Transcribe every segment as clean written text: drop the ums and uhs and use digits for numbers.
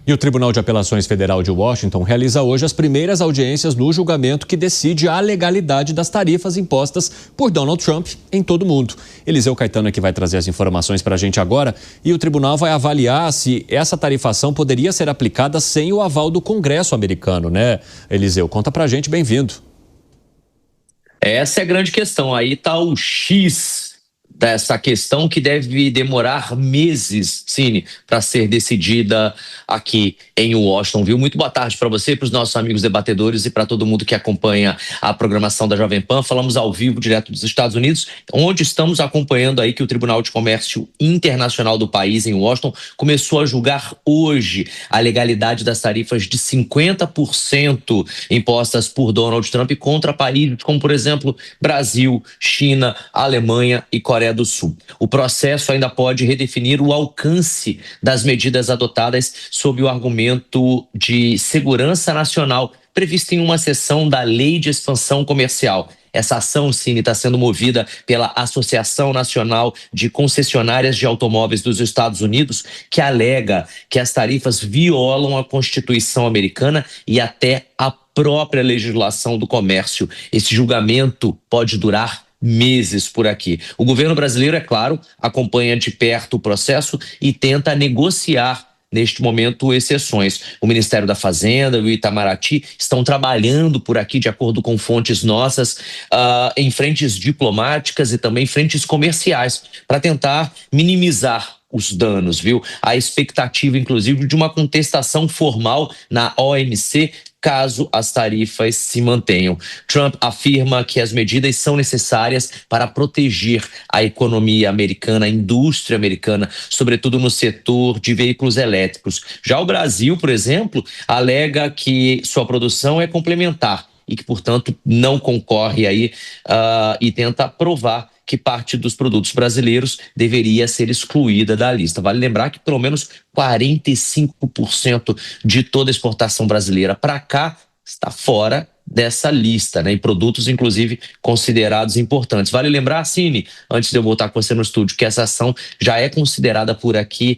E o Tribunal de Apelações Federal de Washington realiza hoje as primeiras audiências no julgamento que decide a legalidade das tarifas impostas por Donald Trump em todo o mundo. Eliseu Caetano é que vai trazer as informações para a gente agora, e o tribunal vai avaliar se essa tarifação poderia ser aplicada sem o aval do Congresso americano, né? Eliseu, conta para a gente, bem-vindo. Essa é a grande questão, aí está o X dessa questão que deve demorar meses, Cine, para ser decidida aqui em Washington, viu? Muito boa tarde para você, para os nossos amigos debatedores e para todo mundo que acompanha a programação da Jovem Pan. Falamos ao vivo, direto dos Estados Unidos, onde estamos acompanhando aí que o Tribunal de Comércio Internacional do país, em Washington, começou a julgar hoje a legalidade das tarifas de 50% impostas por Donald Trump contra países como, por exemplo, Brasil, China, Alemanha e Coreia do Sul. O processo ainda pode redefinir o alcance das medidas adotadas sob o argumento de segurança nacional previsto em uma seção da Lei de Expansão Comercial. Essa ação, Cine, está sendo movida pela Associação Nacional de Concessionárias de Automóveis dos Estados Unidos, que alega que as tarifas violam a Constituição americana e até a própria legislação do comércio. Esse julgamento pode durar meses por aqui. O governo brasileiro, é claro, acompanha de perto o processo e tenta negociar neste momento exceções. O Ministério da Fazenda e o Itamaraty estão trabalhando por aqui, de acordo com fontes nossas, em frentes diplomáticas e também frentes comerciais, para tentar minimizar os danos, viu? A expectativa, inclusive, de uma contestação formal na OMC, caso as tarifas se mantenham. Trump afirma que as medidas são necessárias para proteger a economia americana, a indústria americana, sobretudo no setor de veículos elétricos. Já o Brasil, por exemplo, alega que sua produção é complementar e que, portanto, não concorre aí e tenta provar que parte dos produtos brasileiros deveria ser excluída da lista. Vale lembrar que pelo menos 45% de toda a exportação brasileira para cá está fora dessa lista, né? E produtos, inclusive, considerados importantes. Vale lembrar, Cine, antes de eu voltar com você no estúdio, que essa ação já é considerada por aqui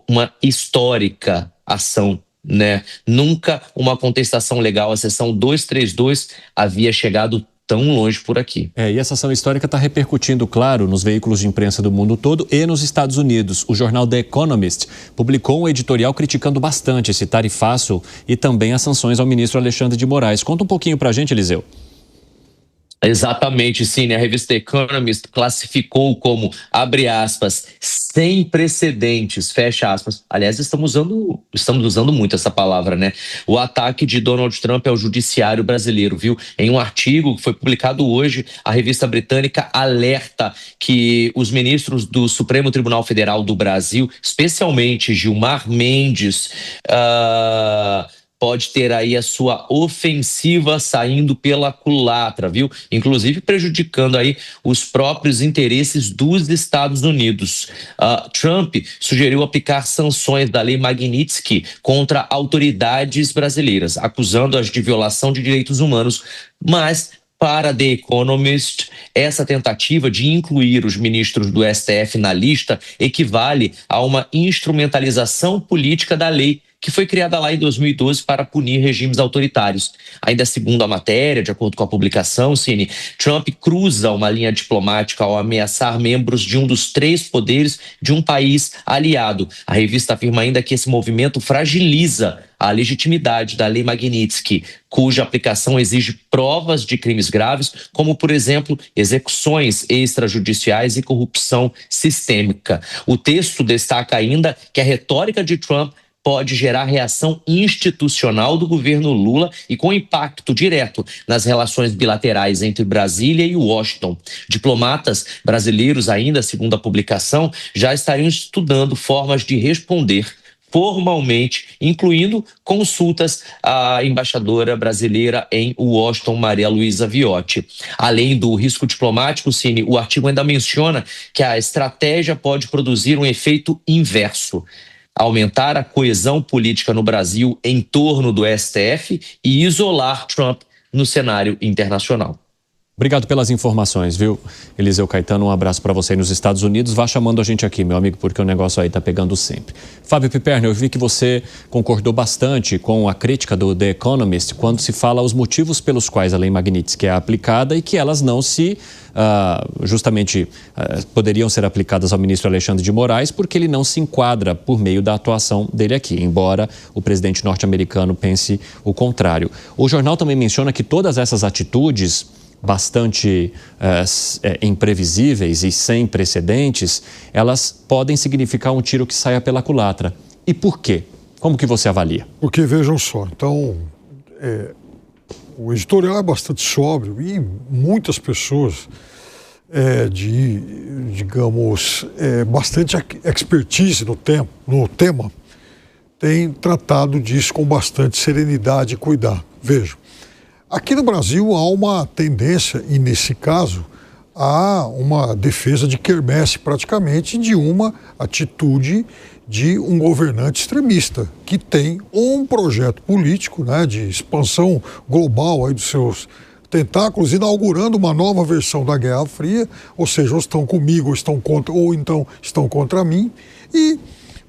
uma histórica ação, né? Nunca uma contestação legal, a seção 232 havia chegado tão longe por aqui. E essa ação histórica está repercutindo, claro, nos veículos de imprensa do mundo todo e nos Estados Unidos. O jornal The Economist publicou um editorial criticando bastante esse tarifaço e também as sanções ao ministro Alexandre de Moraes. Conta um pouquinho para a gente, Eliseu. Exatamente, Cine. A revista Economist classificou como, abre aspas, sem precedentes, fecha aspas. Aliás, estamos usando muito essa palavra, né? O ataque de Donald Trump ao judiciário brasileiro, viu? Em um artigo que foi publicado hoje, a revista britânica alerta que os ministros do Supremo Tribunal Federal do Brasil, especialmente Gilmar Mendes, pode ter aí a sua ofensiva saindo pela culatra, viu? Inclusive prejudicando aí os próprios interesses dos Estados Unidos. Trump sugeriu aplicar sanções da Lei Magnitsky contra autoridades brasileiras, acusando-as de violação de direitos humanos, mas para The Economist, essa tentativa de incluir os ministros do STF na lista equivale a uma instrumentalização política da lei que foi criada lá em 2012 para punir regimes autoritários. Ainda segundo a matéria, de acordo com a publicação, Cine, Trump cruza uma linha diplomática ao ameaçar membros de um dos 3 poderes de um país aliado. A revista afirma ainda que esse movimento fragiliza a legitimidade da Lei Magnitsky, cuja aplicação exige provas de crimes graves, como, por exemplo, execuções extrajudiciais e corrupção sistêmica. O texto destaca ainda que a retórica de Trump pode gerar reação institucional do governo Lula e com impacto direto nas relações bilaterais entre Brasília e Washington. Diplomatas brasileiros ainda, segundo a publicação, já estariam estudando formas de responder formalmente, incluindo consultas à embaixadora brasileira em Washington, Maria Luísa Viotti. Além do risco diplomático, Cine, o artigo ainda menciona que a estratégia pode produzir um efeito inverso: aumentar a coesão política no Brasil em torno do STF e isolar Trump no cenário internacional. Obrigado pelas informações, viu, Eliseu Caetano? Um abraço para você aí nos Estados Unidos. Vá chamando a gente aqui, meu amigo, porque o negócio aí tá pegando sempre. Fábio Piperno, eu vi que você concordou bastante com a crítica do The Economist quando se fala os motivos pelos quais a Lei Magnitsky é aplicada e que elas não se... poderiam ser aplicadas ao ministro Alexandre de Moraes porque ele não se enquadra por meio da atuação dele aqui, embora o presidente norte-americano pense o contrário. O jornal também menciona que todas essas atitudes bastante imprevisíveis e sem precedentes, elas podem significar um tiro que saia pela culatra. E por quê? Como que você avalia? Porque, vejam só, então, o editorial é bastante sóbrio e muitas pessoas bastante expertise no tema têm tratado disso com bastante serenidade e cuidado. Vejam. Aqui no Brasil há uma tendência, e nesse caso, há uma defesa de quermesse praticamente de uma atitude de um governante extremista que tem um projeto político, né, de expansão global aí dos seus tentáculos, inaugurando uma nova versão da Guerra Fria, ou seja, ou estão comigo, ou então estão contra mim, e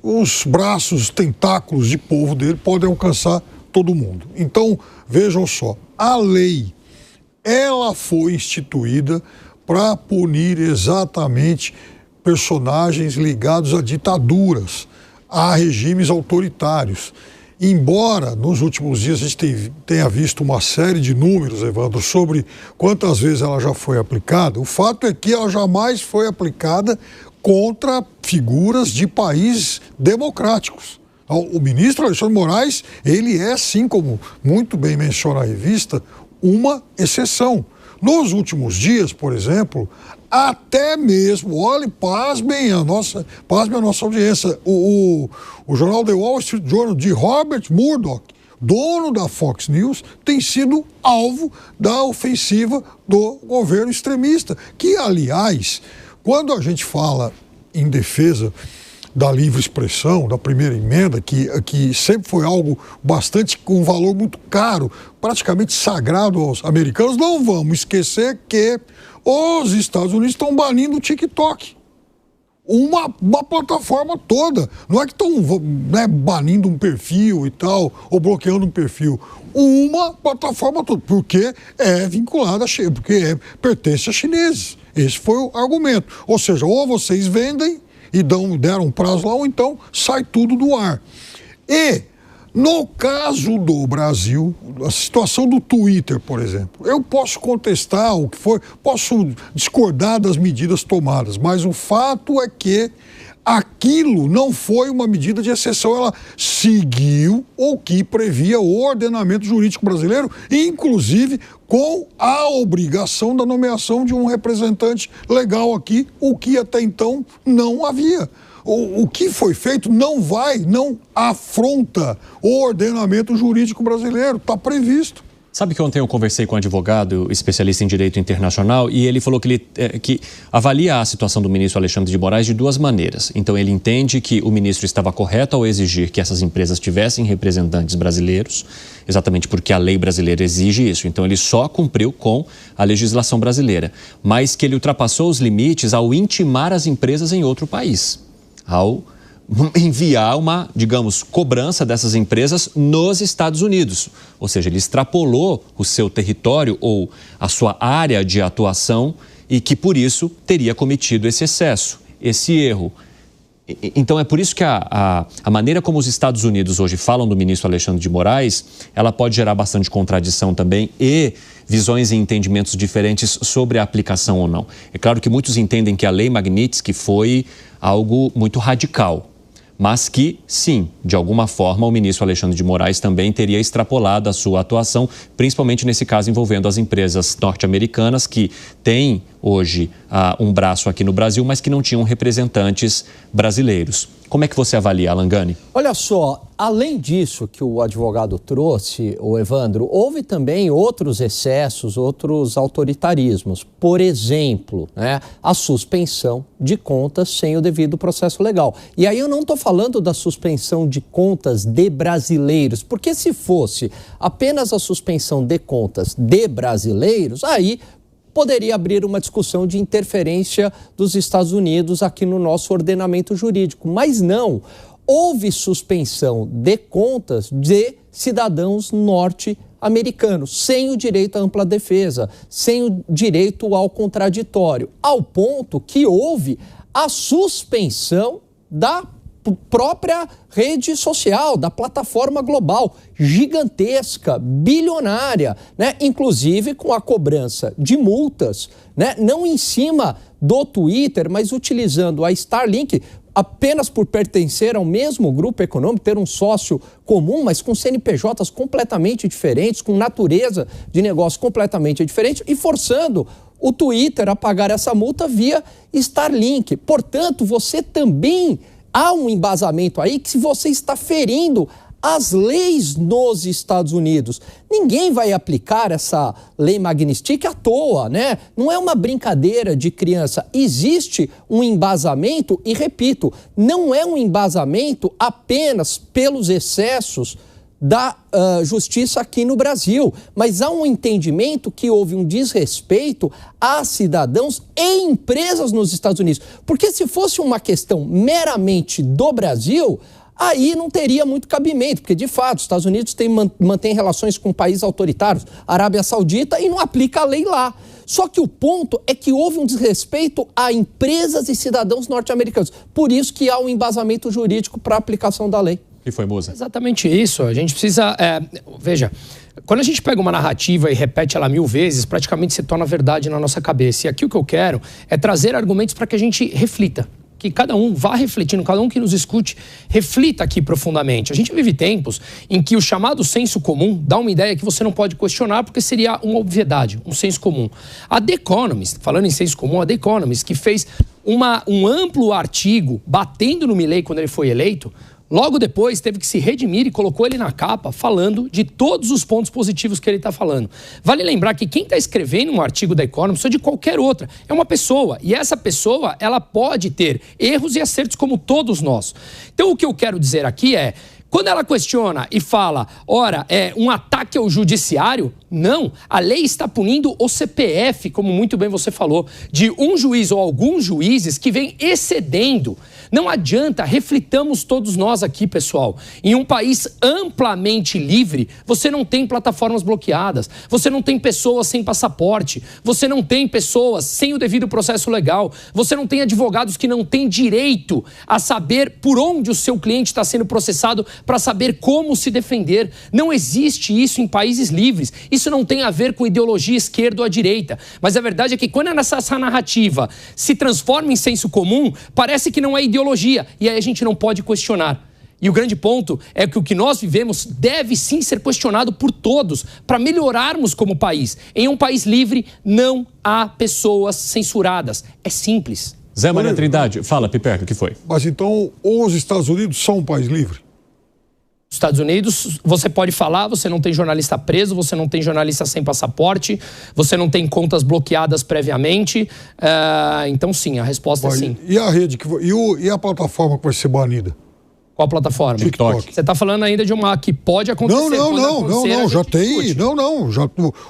os braços, os tentáculos de povo dele podem alcançar todo mundo. Então, vejam só, a lei, ela foi instituída para punir exatamente personagens ligados a ditaduras, a regimes autoritários. Embora nos últimos dias a gente tenha visto uma série de números, Evandro, sobre quantas vezes ela já foi aplicada, o fato é que ela jamais foi aplicada contra figuras de países democráticos. O ministro Alexandre de Moraes, ele é, assim como muito bem menciona a revista, uma exceção. Nos últimos dias, por exemplo, até mesmo, olhe, pasmem a nossa audiência, o jornal The Wall Street Journal de Robert Murdoch, dono da Fox News, tem sido alvo da ofensiva do governo extremista, que, aliás, quando a gente fala em defesa da livre expressão, da primeira emenda, que sempre foi algo bastante com um valor muito caro, praticamente sagrado aos americanos, não vamos esquecer que os Estados Unidos estão banindo o TikTok. Uma plataforma toda. Não é que estão banindo um perfil e tal, ou bloqueando um perfil. Uma plataforma toda, porque é vinculada a China, porque pertence a chineses. Esse foi o argumento. Ou seja, ou vocês vendem e deram um prazo lá, ou então sai tudo do ar. E, no caso do Brasil, a situação do Twitter, por exemplo, eu posso contestar o que foi, posso discordar das medidas tomadas, mas o fato é que aquilo não foi uma medida de exceção, ela seguiu o que previa o ordenamento jurídico brasileiro, inclusive com a obrigação da nomeação de um representante legal aqui, o que até então não havia. O que foi feito não afronta o ordenamento jurídico brasileiro, está previsto. Sabe que ontem eu conversei com um advogado especialista em direito internacional e ele falou que avalia a situação do ministro Alexandre de Moraes de duas maneiras. Então ele entende que o ministro estava correto ao exigir que essas empresas tivessem representantes brasileiros, exatamente porque a lei brasileira exige isso. Então ele só cumpriu com a legislação brasileira, mas que ele ultrapassou os limites ao intimar as empresas em outro país, ao enviar uma, digamos, cobrança dessas empresas nos Estados Unidos. Ou seja, ele extrapolou o seu território ou a sua área de atuação e que, por isso, teria cometido esse excesso, esse erro. Então, é por isso que a maneira como os Estados Unidos hoje falam do ministro Alexandre de Moraes, ela pode gerar bastante contradição também e visões e entendimentos diferentes sobre a aplicação ou não. É claro que muitos entendem que a Lei Magnitsky foi algo muito radical, mas que, sim, de alguma forma, o ministro Alexandre de Moraes também teria extrapolado a sua atuação, principalmente nesse caso envolvendo as empresas norte-americanas que têm hoje um braço aqui no Brasil, mas que não tinham representantes brasileiros. Como é que você avalia, Alan Gani? Olha só, além disso que o advogado trouxe, o Evandro, houve também outros excessos, outros autoritarismos. Por exemplo, a suspensão de contas sem o devido processo legal. E aí eu não estou falando da suspensão de contas de brasileiros, porque se fosse apenas a suspensão de contas de brasileiros, aí poderia abrir uma discussão de interferência dos Estados Unidos aqui no nosso ordenamento jurídico. Mas não, houve suspensão de contas de cidadãos norte-americanos, sem o direito à ampla defesa, sem o direito ao contraditório, ao ponto que houve a suspensão da própria rede social, da plataforma global, gigantesca, bilionária, né? Inclusive com a cobrança de multas, né? Não em cima do Twitter, mas utilizando a Starlink apenas por pertencer ao mesmo grupo econômico, ter um sócio comum, mas com CNPJs completamente diferentes, com natureza de negócio completamente diferente e forçando o Twitter a pagar essa multa via Starlink. Portanto, você também há um embasamento aí que se você está ferindo as leis nos Estados Unidos. Ninguém vai aplicar essa lei Magnitsky à toa, né? Não é uma brincadeira de criança. Existe um embasamento e, repito, não é um embasamento apenas pelos excessos da justiça aqui no Brasil, mas há um entendimento que houve um desrespeito a cidadãos e empresas nos Estados Unidos. Porque se fosse uma questão meramente do Brasil, aí não teria muito cabimento, porque de fato os Estados Unidos mantém relações com países autoritários, Arábia Saudita, e não aplica a lei lá. Só que o ponto é que houve um desrespeito a empresas e cidadãos norte-americanos. Por isso que há um embasamento jurídico para a aplicação da lei. E foi, Musa? Exatamente isso. A gente precisa... veja, quando a gente pega uma narrativa e repete ela 1000 vezes, praticamente se torna verdade na nossa cabeça. E aqui o que eu quero é trazer argumentos para que a gente reflita. Que cada um vá refletindo, cada um que nos escute, reflita aqui profundamente. A gente vive tempos em que o chamado senso comum dá uma ideia que você não pode questionar porque seria uma obviedade, um senso comum. A The Economist, falando em senso comum, a The Economist, que fez um amplo artigo batendo no Milei quando ele foi eleito, logo depois teve que se redimir e colocou ele na capa falando de todos os pontos positivos que ele está falando. Vale lembrar que quem está escrevendo um artigo da Economist ou de qualquer outra é uma pessoa. E essa pessoa, ela pode ter erros e acertos como todos nós. Então o que eu quero dizer aqui é, quando ela questiona e fala, ora, é um ataque ao judiciário, não, a lei está punindo o CPF, como muito bem você falou, de um juiz ou alguns juízes que vem excedendo. Não adianta, reflitamos todos nós aqui, pessoal. Em um país amplamente livre, você não tem plataformas bloqueadas, você não tem pessoas sem passaporte, você não tem pessoas sem o devido processo legal, você não tem advogados que não têm direito a saber por onde o seu cliente está sendo processado para saber como se defender. Não existe isso em países livres. Isso não tem a ver com ideologia esquerda ou à direita. Mas a verdade é que quando essa narrativa se transforma em senso comum, parece que não é ideologia. E aí a gente não pode questionar. E o grande ponto é que o que nós vivemos deve sim ser questionado por todos para melhorarmos como país. Em um país livre não há pessoas censuradas. É simples. Zé Maria Trindade, fala, Piperno, o que foi? Mas então, os Estados Unidos são um país livre? Nos Estados Unidos, você pode falar, você não tem jornalista preso, você não tem jornalista sem passaporte, você não tem contas bloqueadas previamente. Então, sim, a resposta é sim. E a rede, e a plataforma que vai ser banida? Qual plataforma? TikTok. Você está falando ainda de uma que pode acontecer. Não, já tem.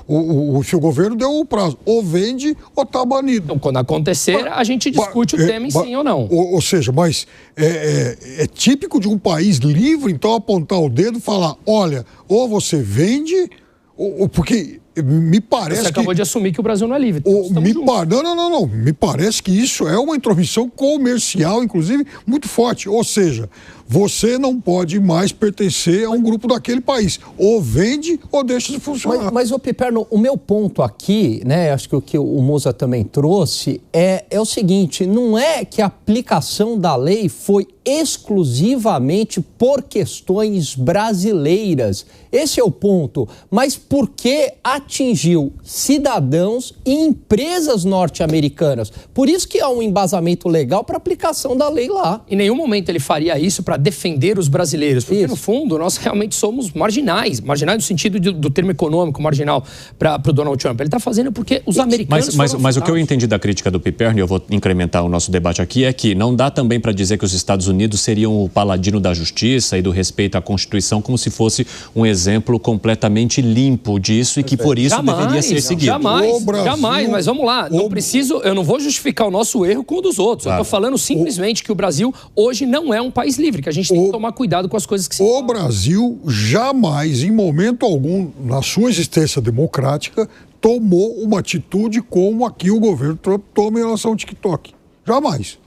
O governo deu o prazo. Ou vende ou está banido. Então, quando acontecer, a gente discute o tema em sim ou não. Ou seja, mas é típico de um país livre, então, apontar o dedo e falar, olha, ou você vende, ou porque me parece Você acabou de assumir que o Brasil não é livre. Não. Me parece que isso é uma intromissão comercial, inclusive, muito forte. Ou seja, você não pode mais pertencer a um grupo daquele país. Ou vende ou deixa de funcionar. Mas ô Piperno, o meu ponto aqui, né, acho que o que o Musa também trouxe, é o seguinte, não é que a aplicação da lei foi exclusivamente por questões brasileiras. Esse é o ponto. Mas porque atingiu cidadãos e empresas norte-americanas. Por isso que há um embasamento legal para aplicação da lei lá. Em nenhum momento ele faria isso para defender os brasileiros, porque no fundo nós realmente somos marginais no sentido do termo econômico, marginal para o Donald Trump. Ele está fazendo porque os americanos Mas o que eu entendi da crítica do Piperno, e eu vou incrementar o nosso debate aqui, é que não dá também para dizer que os Estados Unidos seriam o paladino da justiça e do respeito à Constituição como se fosse um exemplo completamente limpo disso e que por isso deveria ser seguido. Jamais, mas vamos lá. Eu não vou justificar o nosso erro com o dos outros. Claro. Eu estou falando simplesmente que o Brasil hoje não é um país livre, que a gente tem que tomar cuidado com as coisas que se falam. O Brasil jamais, em momento algum, na sua existência democrática, tomou uma atitude como aqui o governo Trump toma em relação ao TikTok. Jamais.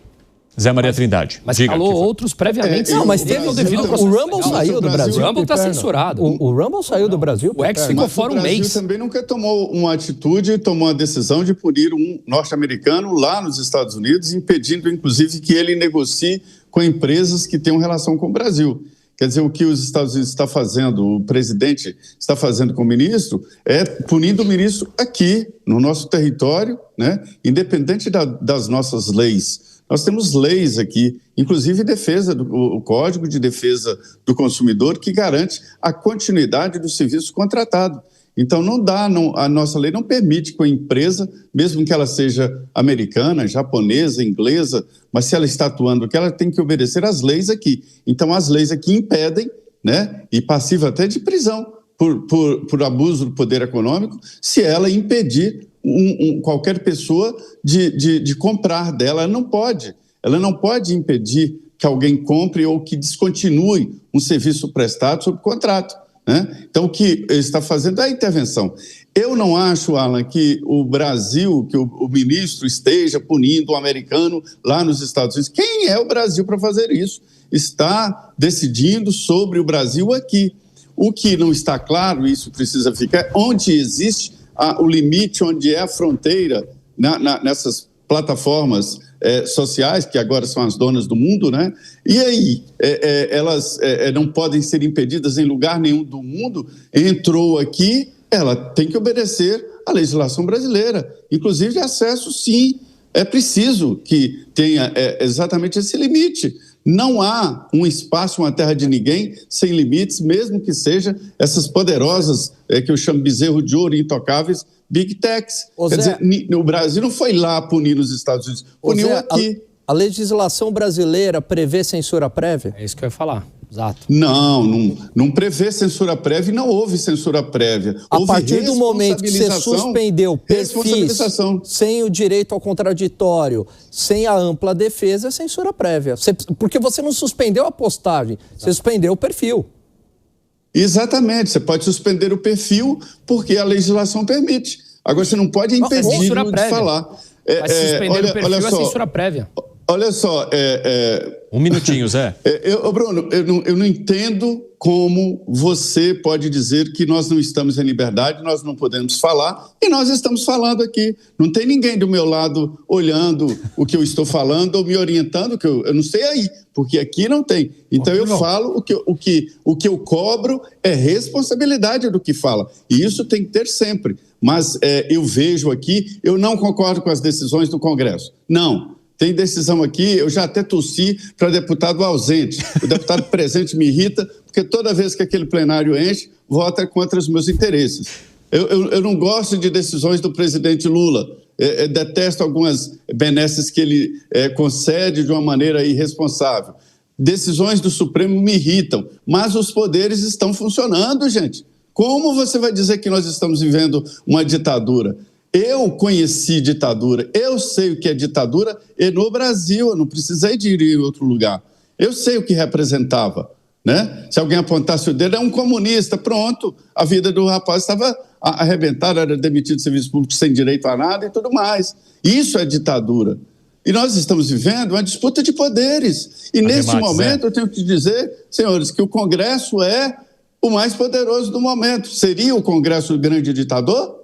Zé Maria Trindade. Mas falou outros previamente. Não, mas teve o devido processo. O Rumble saiu do Brasil. O Rumble está censurado. O Rumble saiu do Brasil. O X ficou fora um mês. O Brasil também nunca tomou uma atitude, tomou a decisão de punir um norte-americano lá nos Estados Unidos, impedindo, inclusive, que ele negocie com empresas que tenham relação com o Brasil. Quer dizer, o que os Estados Unidos está fazendo, o presidente está fazendo com o ministro, é punindo o ministro aqui, no nosso território, né, independente das nossas leis. Nós temos leis aqui, inclusive o Código de Defesa do Consumidor, que garante a continuidade do serviço contratado. Então, a nossa lei não permite que a empresa, mesmo que ela seja americana, japonesa, inglesa, mas se ela está atuando aqui, ela tem que obedecer às leis aqui. Então, as leis aqui impedem, né, e passiva até de prisão por abuso do poder econômico, se ela impedir qualquer pessoa de comprar dela. Ela não pode impedir que alguém compre ou que descontinue um serviço prestado sob contrato, né? Então, o que ele está fazendo é a intervenção. Eu não acho, Alan, que o Brasil, que o ministro esteja punindo o americano lá nos Estados Unidos. Quem é o Brasil para fazer isso? Está decidindo sobre o Brasil aqui. O que não está claro, isso precisa ficar, onde existe o limite, onde é a fronteira nessas plataformas sociais, que agora são as donas do mundo, né? E aí, elas não podem ser impedidas em lugar nenhum do mundo. Entrou aqui, ela tem que obedecer à legislação brasileira, inclusive de acesso, sim. É preciso que tenha exatamente esse limite. Não há um espaço, uma terra de ninguém sem limites, mesmo que seja essas poderosas, que eu chamo bezerro de ouro, intocáveis, Big Techs. Quer dizer, o Brasil não foi lá punir nos Estados Unidos, puniu aqui. A legislação brasileira prevê censura prévia? É isso que eu ia falar. Exato. Não prevê censura prévia e não houve censura prévia. A partir do momento que você suspendeu perfis sem o direito ao contraditório, sem a ampla defesa, é censura prévia. Porque você não suspendeu a postagem, você suspendeu o perfil. Exatamente, você pode suspender o perfil porque a legislação permite. Agora, você não pode impedir de falar. Mas suspender o perfil é censura prévia. Olha só... Um minutinho, Zé. Bruno, eu não entendo como você pode dizer que nós não estamos em liberdade, nós não podemos falar, e nós estamos falando aqui. Não tem ninguém do meu lado olhando o que eu estou falando ou me orientando, que eu não sei aí, porque aqui não tem. Então eu falo o que eu cobro é responsabilidade do que fala, e isso tem que ter sempre. Mas eu vejo aqui, eu não concordo com as decisões do Congresso. Não. Tem decisão aqui, eu já até tossi para deputado ausente. O deputado presente me irrita, porque toda vez que aquele plenário enche, vota contra os meus interesses. Eu não gosto de decisões do presidente Lula. Detesto algumas benesses que ele concede de uma maneira irresponsável. Decisões do Supremo me irritam, mas os poderes estão funcionando, gente. Como você vai dizer que nós estamos vivendo uma ditadura? Eu conheci ditadura, eu sei o que é ditadura, e no Brasil, eu não precisei de ir em outro lugar. Eu sei o que representava, né? Se alguém apontasse o dedo, é um comunista, pronto, a vida do rapaz estava arrebentada, era demitido do serviço público sem direito a nada e tudo mais. Isso é ditadura. E nós estamos vivendo uma disputa de poderes. E nesse momento, eu tenho que dizer, senhores, que o Congresso é o mais poderoso do momento. Seria o Congresso o grande ditador?